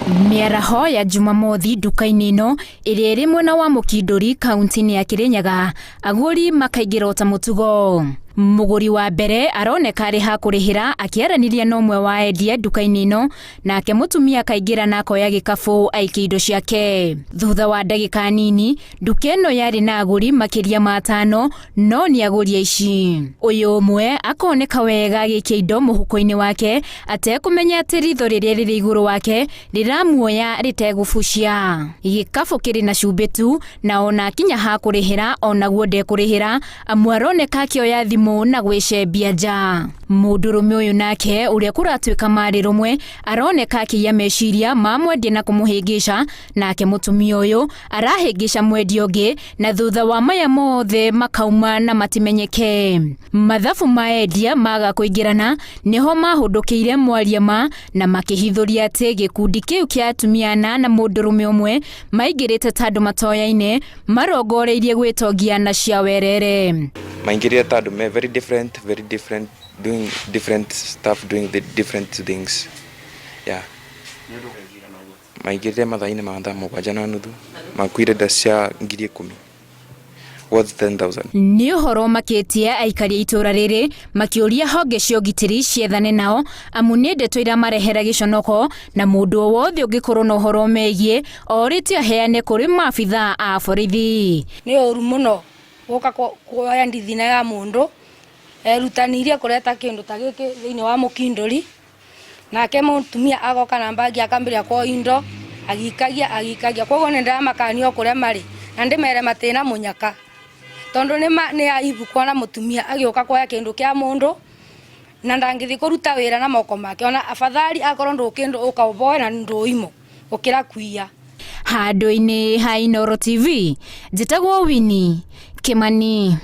Miaraho ya Jumamothi nduka-inĩ ĩno ĩrĩa ĩrĩ mwena wa Mũkindũri kaunti-inĩ ya Kirinyaga, agũri makaingĩra ota mũtugo. Mũgũri wa mbere aroneka arĩ ha kũrĩhĩra akĩaranĩria na ũmwe wa endia nduka-inĩ ĩno, nake mũtumia akaingĩra na akoya gĩkabũ aikie indo ciake. Thutha wa ndagĩka nini, nduka ĩno yarĩ na agũri makĩria ma 5, no nĩ agũri aici. Ũyũ ũmwe akoneka wega agĩikia indo mũhuko-inĩ wake, atekũmenya atĩ ritho rĩrĩa rĩrĩ igũrũ wake rĩramuoya rĩtegũbucia. Gĩkabũ kĩrĩ na cumbĩ tu, na ona akinya ha kũrĩhĩra onaguo ndekũrĩhĩra, amu aroneka akĩoya thimũ na gwĩcembia nja. Mũndũrũme ũyũ nake ũrĩa kũratuĩka marĩ rũmwe aroneka akĩiya meciria ma mwendia na kũmũhĩngĩca, nake mũtumia ũyũ arahĩngĩca mwendia ũngĩ, na thutha wa maya mothe makauma na matimenyeke. Mathabu ma endia maga kũingĩrana, nĩho mahũndũkĩire mwaria ma na makĩhithũria atĩ gĩkundi kĩu kĩa atumia na mũndũrũme ũmwe maingĩrĩte ta andũ matoyaine, marongoreirie gwĩtongia na cia werere. Maingiria tadu me very different, doing different stuff, doing the different things. Yeah. Maingiria mathaini maanda mũgwanja na nuthu, makuire ndacia 10,000. What's 10,000? Nĩ ũhoro makĩtie aikari itũra rĩrĩ makĩũria honge cia ũgitĩri ciethane nao, amu nĩ ndeto iramarehera gĩconoko, na mũndũ o wothe ũngĩkorwo na ũhoro megiĩ orĩtio aheane kũrĩ maabitha a borithi. Nĩ ũru mũno gũka kuoya ndithina ya mũndũ erutanirie kũreta kĩndũ ta gĩkĩ thĩinĩ wa Mũkindũri, nake mũtumia agoka na mbagi akambĩrĩria kwa indo agikagia. Koguo nĩ ndĩramakanio kũrĩa marĩ na ndĩmere matĩna mũnyaka, tondũ nĩ aibu kuona mũtumia agĩũka kuoya kĩndũ kĩa mũndũ na ndangĩthi kũruta wĩra na moko make. Ona afadhali akorwo ndũkĩndũ ũkaũboe na ndũimo ũkĩra kuiya. Handũ-inĩ ha Inooro TV, njĩtagwo Winnie Kimani.